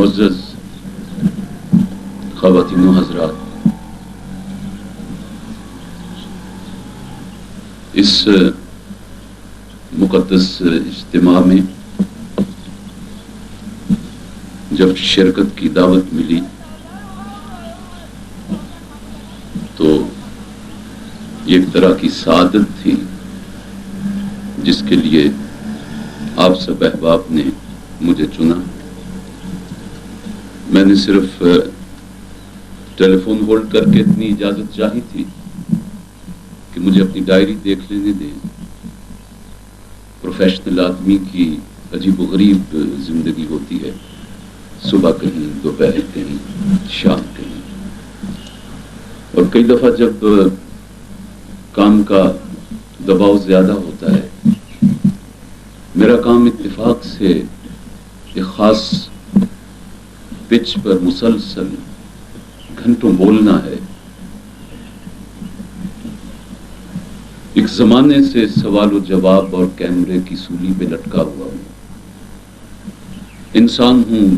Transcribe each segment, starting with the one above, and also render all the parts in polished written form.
معزز خواتین و حضرات، اس مقدس اجتماع میں جب شرکت کی دعوت ملی تو یہ ایک طرح کی سعادت تھی جس کے لیے آپ سب احباب نے مجھے چنا۔ میں نے صرف ٹیلی فون ہولڈ کر کے اتنی اجازت چاہی تھی کہ مجھے اپنی ڈائری دیکھ لینے دیں۔ پروفیشنل آدمی کی عجیب و غریب زندگی ہوتی ہے، صبح کہیں، دوپہر کہیں، شام کہیں، اور کئی دفعہ جب کام کا دباؤ زیادہ ہوتا ہے، میرا کام اتفاق سے ایک خاص پچ پر مسلسل گھنٹوں بولنا ہے۔ ایک زمانے سے سوال و جواب اور کیمرے کی سولی پہ لٹکا ہوا ہوں۔ انسان ہوں،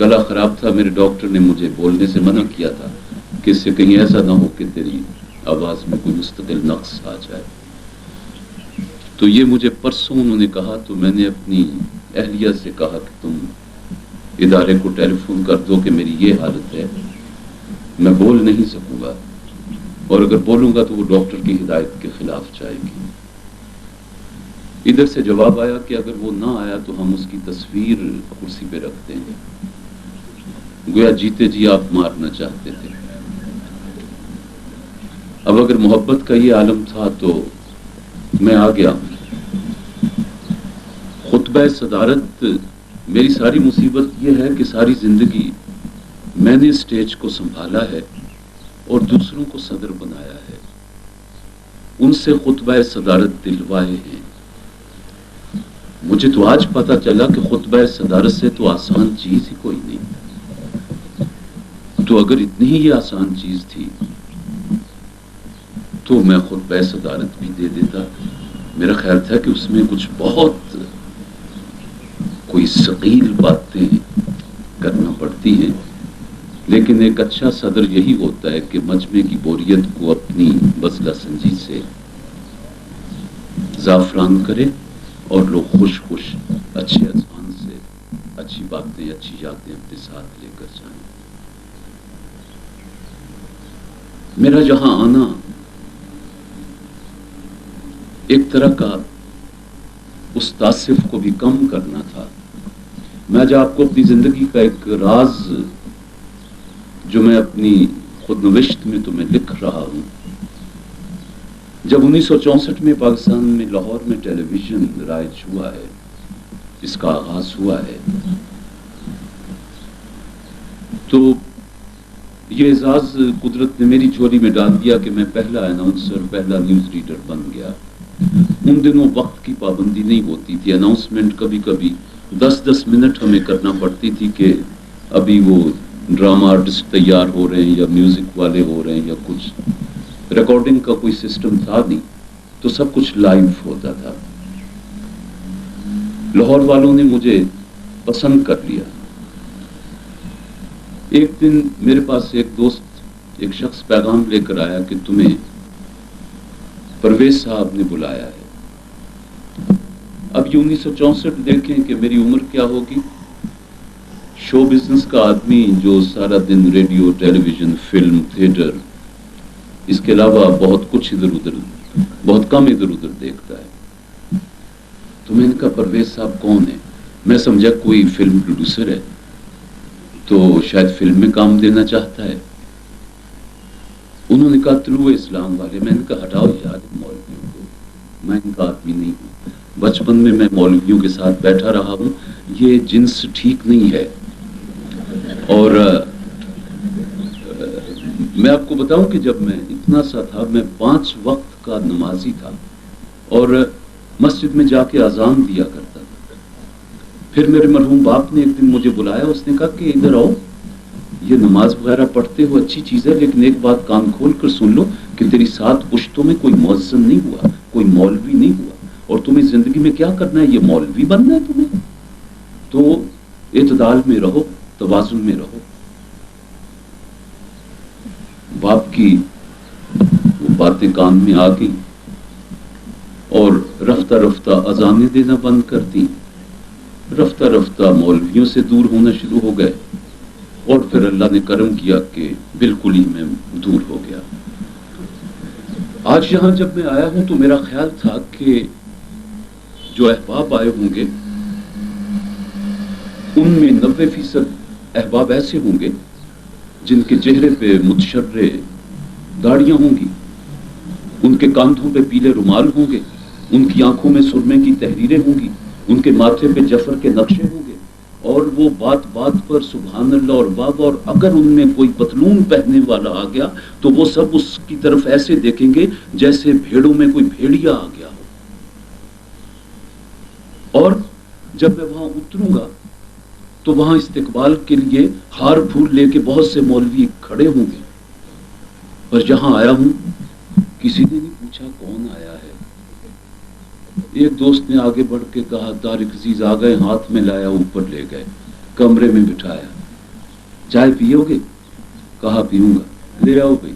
گلا خراب تھا، میرے ڈاکٹر نے مجھے بولنے سے منع کیا تھا کہ اس سے کہیں ایسا نہ ہو کہ تیری آواز میں کوئی مستقل نقص آ جائے۔ تو یہ مجھے پرسوں انہوں نے کہا، تو میں نے اپنی اہلیہ سے کہا کہ تم ادارے کو ٹیلی فون کر دو کہ میری یہ حالت ہے، میں بول نہیں سکوں گا، اور اگر بولوں گا تو وہ ڈاکٹر کی ہدایت کے خلاف جائے گی۔ ادھر سے جواب آیا کہ اگر وہ نہ آیا تو ہم اس کی تصویر کرسی پہ رکھ دیں گے، گویا جیتے جی آپ مارنا چاہتے تھے۔ اب اگر محبت کا یہ عالم تھا تو میں آ گیا ہوں۔ خطبہ صدارت، میری ساری مصیبت یہ ہے کہ ساری زندگی میں نے اسٹیج کو سنبھالا ہے اور دوسروں کو صدر بنایا ہے، ان سے خطبہ صدارت دلوائے ہیں۔ مجھے تو آج پتا چلا کہ خطبہ صدارت سے تو آسان چیز ہی کوئی نہیں۔ تو اگر اتنی ہی یہ آسان چیز تھی تو میں خطبہ صدارت بھی دے دیتا۔ میرا خیال تھا کہ اس میں کچھ بہت کوئی ثقیل باتیں کرنا پڑتی ہیں، لیکن ایک اچھا صدر یہی ہوتا ہے کہ مجمع کی بوریت کو اپنی بزلہ سنجی سے زعفران کرے اور لوگ خوش خوش اچھے اذہان سے اچھی باتیں، اچھی یادیں اپنے ساتھ لے کر جائیں۔ میرا جہاں آنا ایک طرح کا اس تعصف کو بھی کم کرنا تھا۔ میں آج آپ کو اپنی زندگی کا ایک راز جو میں اپنی خود نوشت میں تمہیں لکھ رہا ہوں، جب 1964 میں پاکستان میں لاہور میں ٹیلی ویژن رائج ہوا ہے، اس کا آغاز ہوا ہے، تو یہ اعزاز قدرت نے میری جھولی میں ڈال دیا کہ میں پہلا اناؤنسر، پہلا نیوز ریڈر بن گیا۔ ان دنوں وقت کی پابندی نہیں ہوتی تھی، اناؤنسمنٹ کبھی کبھی 10 منٹ ہمیں کرنا پڑتی تھی کہ ابھی وہ ڈرامہ آرٹسٹ تیار ہو رہے ہیں یا میوزک والے ہو رہے ہیں یا کچھ، ریکارڈنگ کا کوئی سسٹم تھا نہیں، تو سب کچھ لائیو ہوتا تھا۔ لاہور والوں نے مجھے پسند کر لیا۔ ایک دن میرے پاس ایک دوست، ایک شخص پیغام لے کر آیا کہ تمہیں پرویز صاحب نے بلایا ہے۔ اب یہ 1964 دیکھیں کہ میری عمر کیا ہوگی۔ شو بزنس کا آدمی جو سارا دن ریڈیو، ٹیلی ویژن، فلم، تھیٹر، اس کے علاوہ بہت کچھ ادھر ادھر، بہت کم ادھر ادھر دیکھتا ہے۔ تو میں نے کہا پرویز صاحب کون ہے؟ میں سمجھا کوئی فلم پروڈیوسر ہے، تو شاید فلم میں کام دینا چاہتا ہے۔ انہوں نے کہا طلوع اسلام والے۔ میں نے کہا ہٹاؤ یار مولویوں کو، میں ان کا آدمی نہیں ہوں۔ بچپن میں مولویوں کے ساتھ بیٹھا رہا ہوں، یہ جنس ٹھیک نہیں ہے۔ اور میں آپ کو بتاؤں کہ جب میں اتنا سا تھا، میں 5 وقت کا نمازی تھا اور مسجد میں جا کے اذان دیا کرتا تھا۔ پھر میرے مرحوم باپ نے ایک دن مجھے بلایا، اس نے کہا کہ ادھر آؤ، یہ نماز وغیرہ پڑھتے ہو اچھی چیز ہے، لیکن ایک بات کان کھول کر سن لو کہ تیری 7 پشتوں میں کوئی مؤذن نہیں ہوا، کوئی مولوی نہیں ہوا، اور تمہیں زندگی میں کیا کرنا ہے؟ یہ مولوی بننا ہے تمہیں؟ تو اعتدال میں رہو، توازن میں رہو. باپ کی وہ باتیں کان میں آ گئی اور رفتہ رفتہ اذانیں دینا بند کر دی. رفتہ رفتہ مولویوں سے دور ہونا شروع ہو گئے اور پھر اللہ نے کرم کیا کہ بالکل ہی میں دور ہو گیا. آج یہاں جب میں آیا ہوں تو میرا خیال تھا کہ جو احباب آئے ہوں گے ان میں 90% احباب ایسے ہوں گے جن کے چہرے پہ متشرے داڑیاں ہوں گی، ان کے کاندھوں پہ پیلے رومال ہوں گے، ان کی آنکھوں میں سرمے کی تحریریں ہوں گی، ان کے ماتھے پہ جفر کے نقشے ہوں گے، اور وہ بات بات پر سبحان اللہ اور باب. اور اگر ان میں کوئی پتلون پہننے والا آ گیا تو وہ سب اس کی طرف ایسے دیکھیں گے جیسے بھیڑوں میں کوئی بھیڑیا آ گیا ہو. اور جب میں وہاں اتروں گا تو وہاں استقبال کے لیے ہار پھول لے کے بہت سے مولوی کھڑے ہوں گے. پر جہاں آیا ہوں کسی نے نہیں پوچھا کون آیا ہے. ایک دوست نے آگے بڑھ کے کہا طارق عزیز آ گئے، ہاتھ میں لایا، اوپر لے گئے، کمرے میں بٹھایا. چائے پیو گے؟ کہا پیوں گا. لے آؤ بھائی.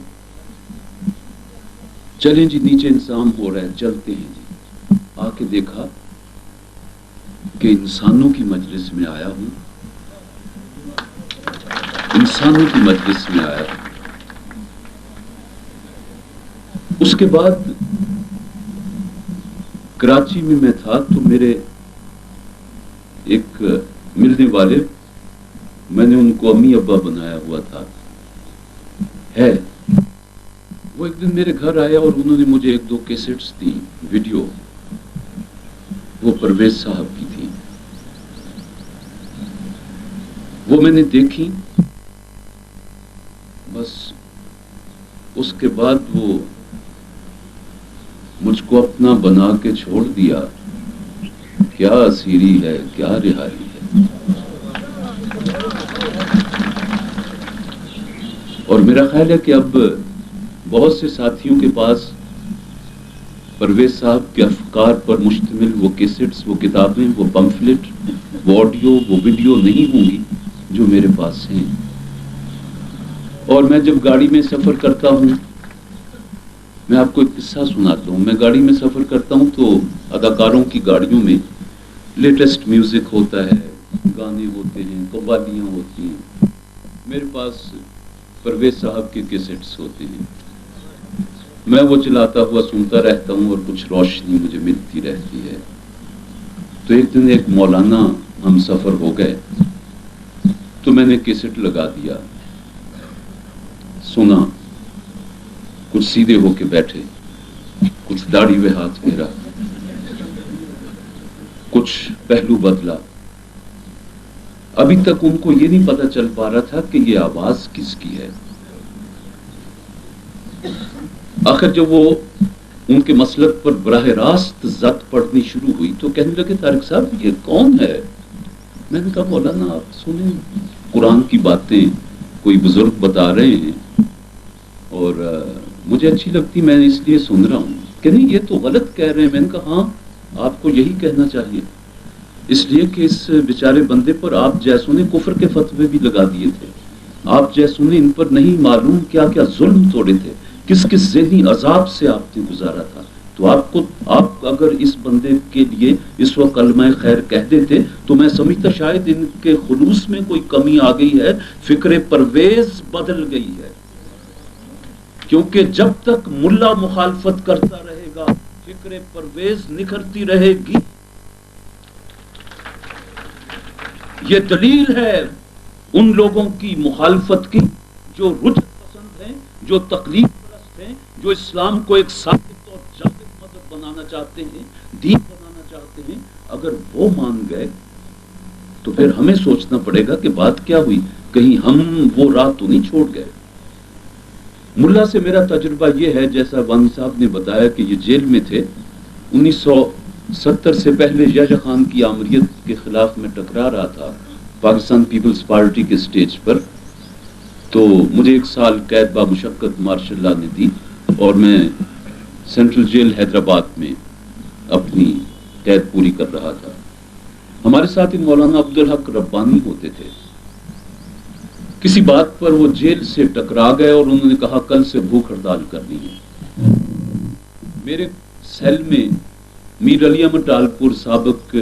چلیں جی نیچے انتظام ہو رہا ہے، چلتے ہیں جی. آ کے دیکھا کہ انسانوں کی مجلس میں آیا ہوں، انسانوں کی مجلس میں آیا ہوں. اس کے بعد کراچی میں میں تھا تو میرے ایک ملنے والے، میں نے ان کو امی ابا بنایا ہوا تھا ہے، وہ ایک دن میرے گھر آیا اور انہوں نے مجھے 1-2 کیسٹس دی ویڈیو. وہ پرویز صاحب کی تھی. وہ میں نے دیکھی. بس اس کے بعد وہ مجھ کو اپنا بنا کے چھوڑ دیا. کیا اسیری ہے، کیا رہائی ہے. اور میرا خیال ہے کہ اب بہت سے ساتھیوں کے پاس پرویز صاحب کے افکار پر مشتمل وہ کیسٹس، وہ کتابیں، وہ پمفلٹ، وہ آڈیو، وہ ویڈیو نہیں ہوں گی جو میرے پاس ہیں. اور میں جب گاڑی میں سفر کرتا ہوں، میں آپ کو ایک قصہ سناتا ہوں. میں گاڑی میں سفر کرتا ہوں تو اداکاروں کی گاڑیوں میں لیٹسٹ میوزک ہوتا ہے، گانے ہوتے ہیں، قوالیاں ہوتی ہیں. میرے پاس پرویز صاحب کے کیسٹس ہوتے ہیں. میں وہ چلاتا ہوا سنتا رہتا ہوں اور کچھ روشنی مجھے ملتی رہتی ہے. تو ایک دن ایک مولانا ہم سفر ہو گئے تو میں نے کیسٹ لگا دیا، سنا. کچھ سیدھے ہو کے بیٹھے، کچھ داڑھی میں ہاتھ پھیرا، کچھ پہلو بدلا. ابھی تک ان کو یہ نہیں پتا چل پا رہا تھا کہ یہ آواز کس کی ہے. آخر جب وہ ان کے مسلک پر براہ راست زد پڑنی شروع ہوئی تو کہنے لگے طارق صاحب یہ کون ہے؟ میں نے کہا مولانا آپ سنیں، قرآن کی باتیں کوئی بزرگ بتا رہے ہیں اور مجھے اچھی لگتی، میں اس لیے سن رہا ہوں. کہ نہیں یہ تو غلط کہہ رہے ہیں. میں نے کہا ہاں آپ کو یہی کہنا چاہیے، اس لیے کہ اس بیچارے بندے پر آپ جیسوں نے کفر کے فتوے بھی لگا دیے تھے، آپ جیسوں نے ان پر نہیں معلوم کیا کیا ظلم توڑے تھے، کس کس ذہنی عذاب سے آپ نے گزارا تھا. تو آپ اگر اس بندے کے لیے اس وقت کلمہ خیر کہہ دیتے تو میں سمجھتا شاید ان کے خلوص میں کوئی کمی آ گئی ہے، فکر پرویز بدل گئی ہے. کیونکہ جب تک ملا مخالفت کرتا رہے گا فکر پرویز نکھرتی رہے گی. یہ دلیل ہے ان لوگوں کی مخالفت کی جو رجحت پسند ہیں، جو تقلید پرست ہیں، جو اسلام کو ایک ثابت اور جامد مذہب بنانا چاہتے ہیں، دین بنانا چاہتے ہیں. اگر وہ مان گئے تو پھر ہمیں سوچنا پڑے گا کہ بات کیا ہوئی، کہیں ہم وہ راہ تو نہیں چھوڑ گئے. ملا سے میرا تجربہ یہ ہے، جیسا وانی صاحب نے بتایا کہ یہ جیل میں تھے. 1970 سے پہلے یحییٰ خان کی آمریت کے خلاف میں ٹکرا رہا تھا پاکستان پیپلز پارٹی کے سٹیج پر. تو مجھے 1 سال قید با مشقت مارشل لا نے دی اور میں سینٹرل جیل حیدرآباد میں اپنی قید پوری کر رہا تھا. ہمارے ساتھ مولانا عبدالحق ربانی ہوتے تھے. کسی بات پر وہ جیل سے ٹکرا گئے اور انہوں نے کہا کل سے بھوک ہڑتال کرنی ہے۔ میرے سیل میں میر علی احمد ٹالپور سابق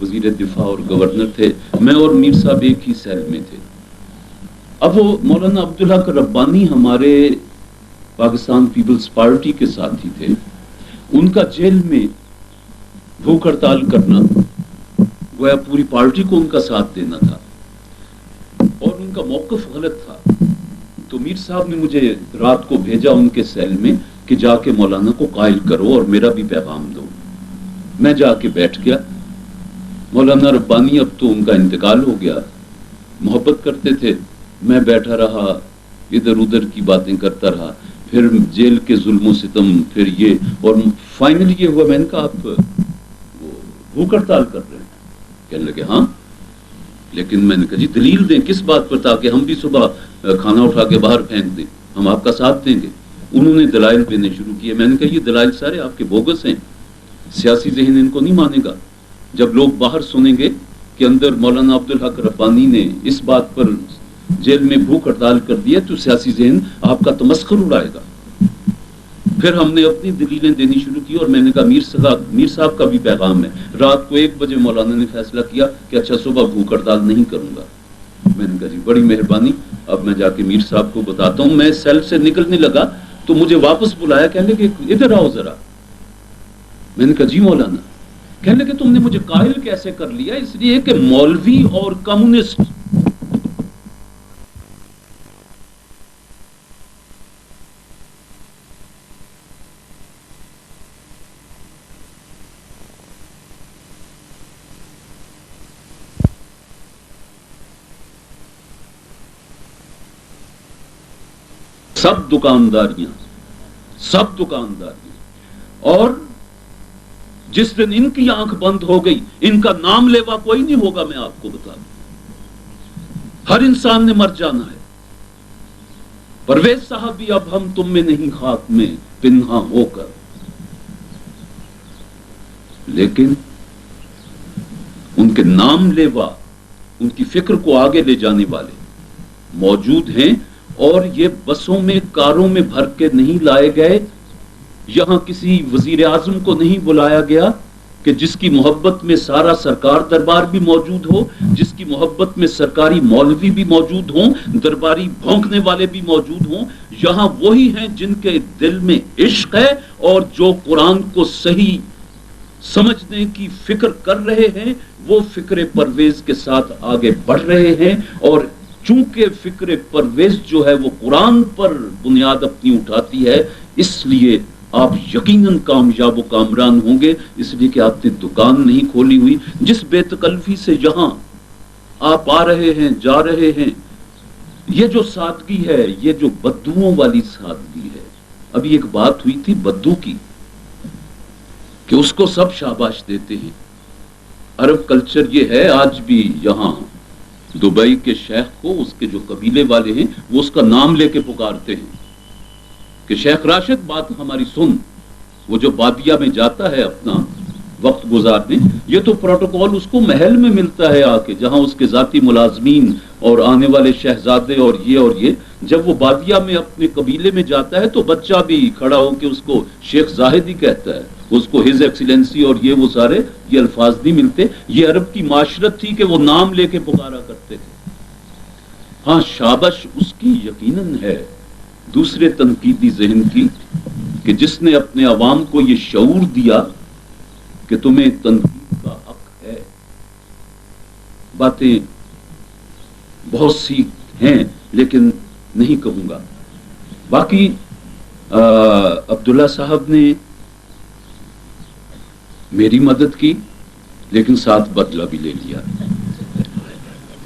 وزیر دفاع اور گورنر تھے، میں اور میر صاحب ایک ہی سیل میں تھے۔ اب وہ مولانا عبدالحق ربانی ہمارے پاکستان پیپلز پارٹی کے ساتھی تھے، ان کا جیل میں بھوک ہڑتال کرنا گویا پوری پارٹی کو ان کا ساتھ دینا تھا اور ان کا موقف غلط تھا۔ تو میر صاحب نے مجھے رات کو بھیجا ان کے سیل میں کہ جا کے مولانا کو قائل کرو اور میرا بھی پیغام دو۔ میں جا کے بیٹھ گیا۔ مولانا ربانی اب تو ان کا انتقال ہو گیا، محبت کرتے تھے، میں بیٹھا رہا، ادھر ادھر کی باتیں کرتا رہا، پھر جیل کے ظلم و ستم، پھر یہ، اور فائنلی یہ ہوا، میں نے کہا آپ بھوک ہڑتال کر رہے ہیں؟ کہنے لگے ہاں، لیکن میں نے کہا جی دلیل دیں کس بات پر، تاکہ ہم بھی صبح کھانا اٹھا کے باہر پھینک دیں، ہم آپ کا ساتھ دیں گے۔ انہوں نے دلائل دینے شروع کیے۔ میں نے کہا یہ دلائل سارے آپ کے بوگس ہیں، سیاسی ذہن ان کو نہیں مانے گا۔ جب لوگ باہر سنیں گے کہ اندر مولانا عبدالحق ربانی نے اس بات پر جیل میں بھوک ہڑتال کر دیا، تو سیاسی ذہن آپ کا تمسخر اڑائے گا۔ پھر ہم نے اپنی دلیلیں دینی شروع کی اور میں نے کہا میر صاحب کا بھی پیغام ہے۔ رات کو 1 بجے مولانا نے فیصلہ کیا کہ اچھا صبح بھوک ہڑتال نہیں کروں گا۔ میں نے کہا جی بڑی مہربانی، اب میں جا کے میر صاحب کو بتاتا ہوں۔ میں سیل سے نکلنے لگا تو مجھے واپس بلایا، کہنے لگے ادھر آؤ ذرا۔ میں نے کہا جی مولانا۔ کہنے لگے تم نے مجھے قائل کیسے کر لیا؟ اس لیے کہ مولوی اور کمیونسٹ سب دکانداریاں، اور جس دن ان کی آنکھ بند ہو گئی ان کا نام لیوا کوئی نہیں ہوگا۔ میں آپ کو بتا دوں ہر انسان نے مر جانا ہے۔ پرویز صاحب بھی اب ہم تم میں نہیں خاک میں پنہاں ہو کر، لیکن ان کے نام لیوا، ان کی فکر کو آگے لے جانے والے موجود ہیں، اور یہ بسوں میں کاروں میں بھر کے نہیں لائے گئے۔ یہاں کسی وزیر اعظم کو نہیں بلایا گیا کہ جس کی محبت میں سارا سرکار دربار بھی موجود ہو، جس کی محبت میں سرکاری مولوی بھی موجود ہوں، درباری بھونکنے والے بھی موجود ہوں۔ یہاں وہی ہیں جن کے دل میں عشق ہے اور جو قرآن کو صحیح سمجھنے کی فکر کر رہے ہیں، وہ فکر پرویز کے ساتھ آگے بڑھ رہے ہیں۔ اور چونکہ فکر پرویز جو ہے وہ قرآن پر بنیاد اپنی اٹھاتی ہے، اس لیے آپ یقیناً کامیاب و کامران ہوں گے، اس لیے کہ آپ نے دکان نہیں کھولی ہوئی۔ جس بے تکلفی سے یہاں آپ آ رہے ہیں، جا رہے ہیں، یہ جو سادگی ہے، یہ جو بدوؤں والی سادگی ہے۔ ابھی ایک بات ہوئی تھی بدو کی کہ اس کو سب شاباش دیتے ہیں۔ عرب کلچر یہ ہے، آج بھی یہاں دبئی کے شیخ کو اس کے جو قبیلے والے ہیں وہ اس کا نام لے کے پکارتے ہیں کہ شیخ راشد بات ہماری سن۔ وہ جو بادیہ میں جاتا ہے اپنا وقت گزارنے، یہ تو پروٹوکول اس کو محل میں ملتا ہے آ کے، جہاں اس کے ذاتی ملازمین اور آنے والے شہزادے اور یہ جب وہ بادیہ میں اپنے قبیلے میں جاتا ہے تو بچہ بھی کھڑا ہو کے اس کو شیخ زاہد ہی کہتا ہے، اس کو ہز ایکسیلنسی اور یہ وہ سارے یہ الفاظ نہیں ملتے۔ یہ عرب کی معاشرت تھی کہ وہ نام لے کے پکارا کرتے تھے۔ ہاں شابش اس کی یقیناً ہے دوسرے تنقیدی ذہن کی کہ جس نے اپنے عوام کو یہ شعور دیا کہ تمہیں تنقید کا حق ہے۔ باتیں بہت سی ہیں لیکن نہیں کہوں گا۔ باقی عبداللہ صاحب نے میری مدد کی لیکن ساتھ بدلہ بھی لے لیا۔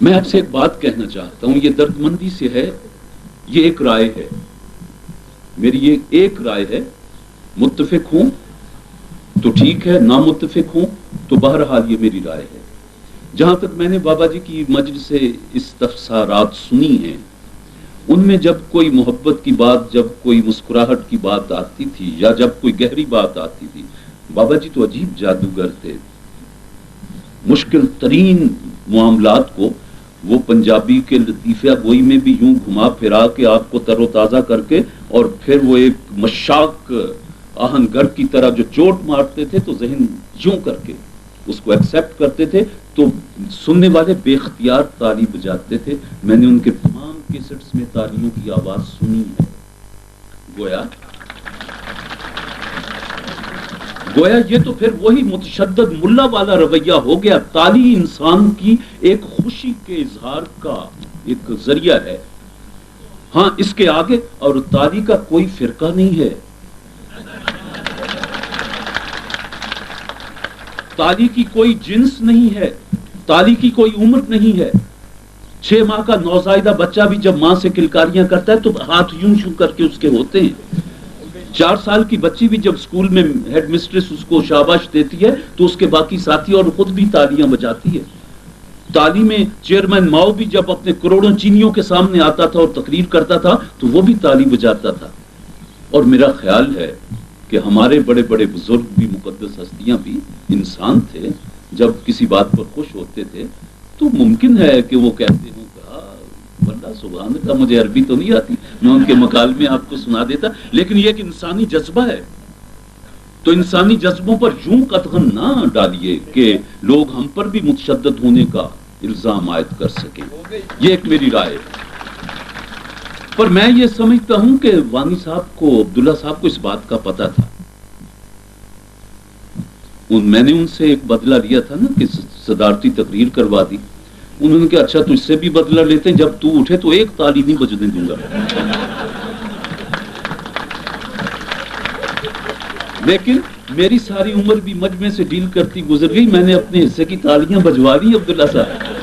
میں آپ سے ایک بات کہنا چاہتا ہوں، یہ درد مندی سے ہے، یہ ایک رائے ہے میری، یہ ایک رائے ہے۔ متفق ہوں تو ٹھیک ہے، نامتفق ہوں تو بہرحال یہ میری رائے ہے۔ جہاں تک میں نے بابا جی کی مجلس سے استفسارات سنی ہیں، ان میں جب کوئی محبت کی بات، جب کوئی مسکراہٹ کی بات آتی تھی یا جب کوئی گہری بات آتی تھی، بابا جی تو عجیب جادوگر تھے۔ مشکل ترین معاملات کو وہ پنجابی کے لطیفہ گوئی میں بھی یوں گھما پھرا کے آپ کو تر و تازہ کر کے، اور پھر وہ ایک مشاق آہنگر کی طرح جو چوٹ مارتے تھے تو ذہن یوں کر کے اس کو ایکسیپٹ کرتے تھے، تو سننے والے بے اختیار تالی بجاتے تھے۔ میں نے ان کے تمام کیسٹس میں تالیوں کی آواز سنی ہے۔ گویا یہ تو پھر وہی متشدد ملا والا رویہ ہو گیا۔ تالی انسان کی ایک خوشی کے اظہار کا ایک ذریعہ ہے، ہاں اس کے آگے اور تالی کا کوئی فرقہ نہیں ہے، تالی کی کوئی جنس نہیں ہے، تالی کی کوئی عمر نہیں ہے۔ 6 ماہ کا نوزائیدہ بچہ بھی جب ماں سے کلکاریاں کرتا ہے تو ہاتھ یوں شوں کر کے اس کے ہوتے ہیں۔ 4 سال کی بچی بھی جب سکول میں ہیڈ مسٹریس اس کو شاباش دیتی ہے تو اس کے باقی ساتھی اور خود بھی تالیاں بجاتی ہے۔ تالی میں چیئرمین ماؤ بھی جب اپنے کروڑوں چینیوں کے سامنے آتا تھا اور تقریر کرتا تھا تو وہ بھی تالی بجاتا تھا۔ اور میرا خیال ہے کہ ہمارے بڑے بڑے بزرگ بھی، مقدس ہستیاں بھی انسان تھے، جب کسی بات پر خوش ہوتے تھے تو ممکن ہے کہ وہ کہتے ہوں بندہ سبحان اللہ، مجھے عربی تو نہیں آتی، میں ان کے مکالمے آپ کو سنا دیتا، لیکن یہ ایک انسانی جذبہ ہے۔ تو انسانی جذبوں پر یوں قدغن نہ ڈالیے کہ لوگ ہم پر بھی متشدد ہونے کا الزام عائد کر سکیں۔ یہ ایک میری رائے ہے۔ پر میں یہ سمجھتا ہوں کہ وانی صاحب کو، عبداللہ صاحب کو اس بات کا پتہ تھا۔ میں نے ان سے ایک بدلہ لیا تھا نا کہ صدارتی تقریر کروا دی، انہوں نے کہا اچھا تو اس سے بھی بدلہ لیتے ہیں، جب تو اٹھے تو ایک تالی نہیں بجنے دوں گا۔ لیکن میری ساری عمر بھی مجمع سے ڈیل کرتی گزر گئی، میں نے اپنے حصے کی تالیاں بجوا لی عبداللہ صاحب۔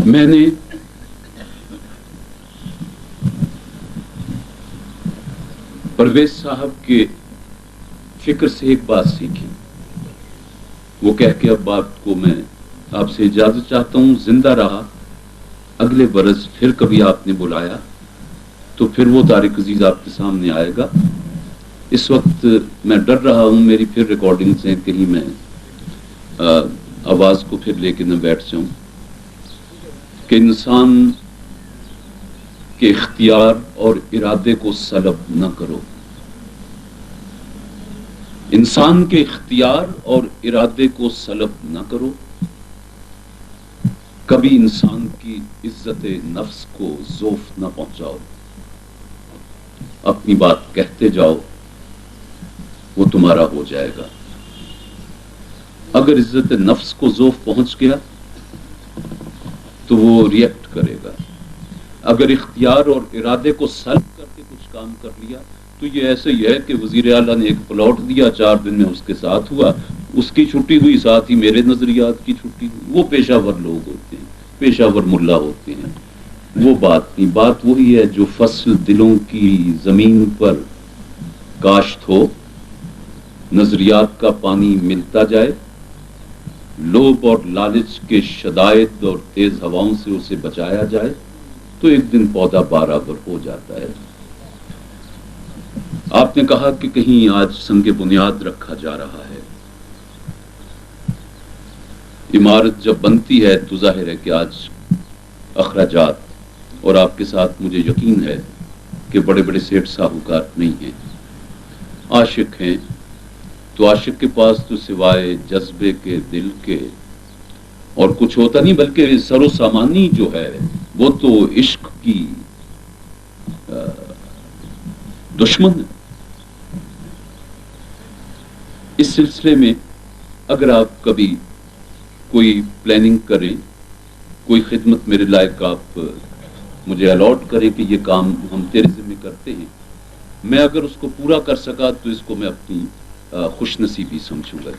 میں نے پرویز صاحب کے فکر سے ایک بات سیکھی، وہ کہہ کے اب بات کو میں آپ سے اجازت چاہتا ہوں، زندہ رہا اگلے برس پھر کبھی آپ نے بلایا تو پھر وہ طارق عزیز آپ کے سامنے آئے گا۔ اس وقت میں ڈر رہا ہوں میری پھر ریکارڈنگ سے کہیں میں آواز کو پھر لے کے نہ بیٹھ جاؤں، کہ انسان کے اختیار اور ارادے کو سلب نہ کرو، انسان کے اختیار اور ارادے کو سلب نہ کرو، کبھی انسان کی عزت نفس کو ضعف نہ پہنچاؤ، اپنی بات کہتے جاؤ، وہ تمہارا ہو جائے گا۔ اگر عزت نفس کو ضعف پہنچ گیا تو وہ ریئیکٹ کرے گا، اگر اختیار اور ارادے کو سلب کر کے کچھ کام کر لیا تو یہ ایسے ہی ہے کہ وزیر اعلیٰ نے ایک پلاٹ دیا، 4 دن میں اس کے ساتھ ہوا، اس کی چھٹی ہوئی، ساتھ ہی میرے نظریات کی چھٹی ہوئی۔ وہ پیشہ ور لوگ ہوتے ہیں، پیشہ ور ملا ہوتے ہیں، وہ بات نہیں۔ بات وہی ہے جو فصل دلوں کی زمین پر کاشت ہو، نظریات کا پانی ملتا جائے، لوب اور لالچ کے شدائد اور تیز ہواؤں سے اسے بچایا جائے تو ایک دن پودا برابر ہو جاتا ہے۔ آپ نے کہا کہ کہیں آج سنگ بنیاد رکھا جا رہا ہے، عمارت جب بنتی ہے تو ظاہر ہے کہ آج اخراجات، اور آپ کے ساتھ مجھے یقین ہے کہ بڑے بڑے سیٹ ساہوکار نہیں ہیں، عاشق ہیں، تو عاشق کے پاس تو سوائے جذبے کے، دل کے اور کچھ ہوتا نہیں، بلکہ سر و سامانی جو ہے وہ تو عشق کی دشمن ہے۔ اس سلسلے میں اگر آپ کبھی کوئی پلاننگ کریں، کوئی خدمت میرے لائق آپ مجھے الاٹ کریں کہ یہ کام ہم تیرے ذمہ کرتے ہیں، میں اگر اس کو پورا کر سکا تو اس کو میں اپنی خوش نصیبی سمجھوں گا۔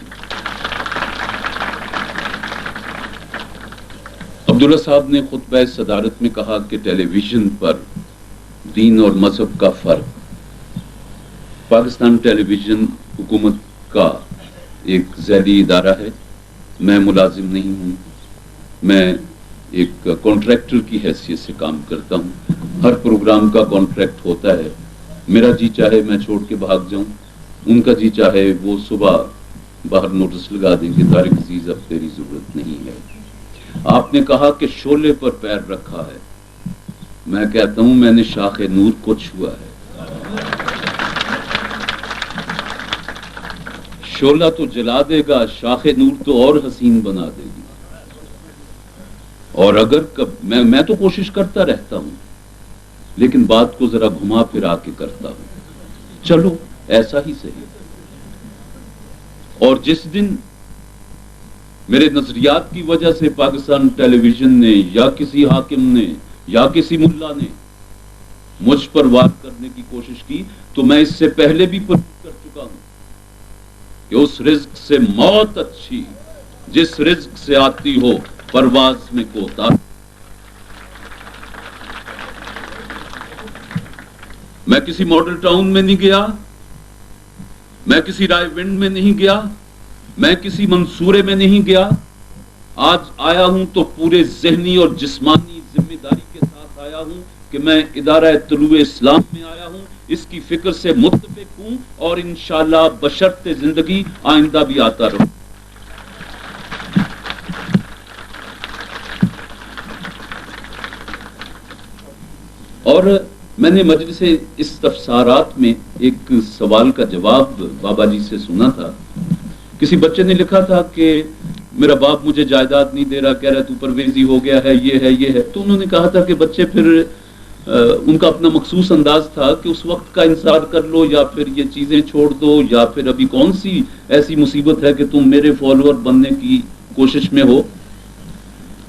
عبداللہ صاحب نے خطبہ صدارت میں کہا کہ ٹیلی ویژن پر دین اور مذہب کا فرق، پاکستان ٹیلی ویژن حکومت کا ایک ذیلی ادارہ ہے، میں ملازم نہیں ہوں، میں ایک کانٹریکٹر کی حیثیت سے کام کرتا ہوں، ہر پروگرام کا کانٹریکٹ ہوتا ہے. میرا جی چاہے میں چھوڑ کے بھاگ جاؤں, ان کا جی چاہے وہ صبح باہر نوٹس لگا دیں کہ طارق عزیز اب تیری ضرورت نہیں ہے. آپ نے کہا کہ شعلے پر پیر رکھا ہے, میں کہتا ہوں میں نے شاخ نور کو چھوا ہے. شعلہ تو جلا دے گا, شاخ نور تو اور حسین بنا دے گی. اور اگر میں تو کوشش کرتا رہتا ہوں, لیکن بات کو ذرا گھما پھرا کے کرتا ہوں. چلو ایسا ہی صحیح. اور جس دن میرے نظریات کی وجہ سے پاکستان ٹیلی ویژن نے یا کسی حاکم نے یا کسی ملا نے مجھ پر وار کرنے کی کوشش کی, تو میں اس سے پہلے بھی پرہیز کر چکا ہوں کہ اس رزق سے موت اچھی جس رزق سے آتی ہو پرواز میں کوتا. میں کسی ماڈل ٹاؤن میں نہیں گیا, میں کسی رائے ونڈ میں نہیں گیا, میں کسی منصورے میں نہیں گیا. آج آیا ہوں تو پورے ذہنی اور جسمانی ذمہ داری کے ساتھ آیا ہوں کہ میں ادارہ طلوع اسلام میں آیا ہوں, اس کی فکر سے متفق ہوں اور انشاءاللہ بشرط زندگی آئندہ بھی آتا رہوں. اور میں نے مجلس استفسارات میں ایک سوال کا جواب بابا جی سے سنا تھا. کسی بچے نے لکھا تھا کہ میرا باپ مجھے جائیداد نہیں دے رہا, کہہ رہا تو پرویزی ہو گیا ہے, یہ ہے یہ ہے. تو انہوں نے کہا تھا کہ بچے پھر ان کا اپنا مخصوص انداز تھا کہ اس وقت کا انتظار کر لو یا پھر یہ چیزیں چھوڑ دو, یا پھر ابھی کون سی ایسی مصیبت ہے کہ تم میرے فالوور بننے کی کوشش میں ہو.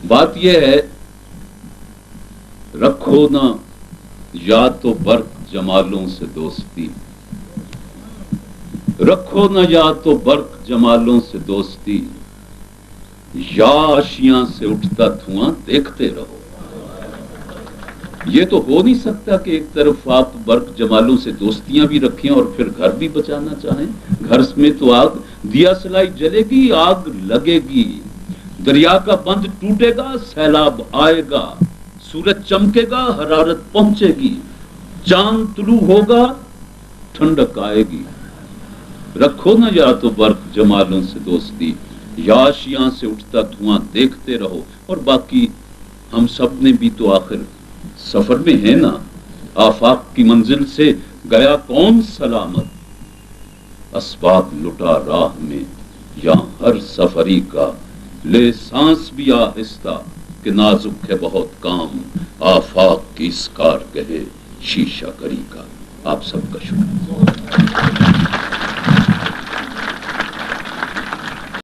بات یہ ہے, رکھو نہ یا تو برق جمالوں سے دوستی, رکھو نہ یا تو برق جمالوں سے دوستی, یا آشیاں سے اٹھتا دھواں دیکھتے رہو. یہ تو ہو نہیں سکتا کہ ایک طرف آپ برق جمالوں سے دوستیاں بھی رکھیں اور پھر گھر بھی بچانا چاہیں. گھر میں تو آگ, دیا سلائی جلے گی, آگ لگے گی, دریا کا بند ٹوٹے گا, سیلاب آئے گا, سورج چمکے گا, حرارت پہنچے گی, چاند طلوع ہوگا, ٹھنڈک آئے گی. رکھو نہ یا تو برق جمالوں سے دوستی, یا آشیاں سے اٹھتا دھواں دیکھتے رہو. اور باقی ہم سب نے بھی تو آخر سفر میں ہے نا. آفاق کی منزل سے گیا کون سلامت, اسباب لٹا راہ میں یا ہر سفری کا, لے سانس بھی آہستہ کہ نازک ہے بہت کام, آفاق کی اس کار کہے شیشہ گری کا. آپ سب کا شکریہ.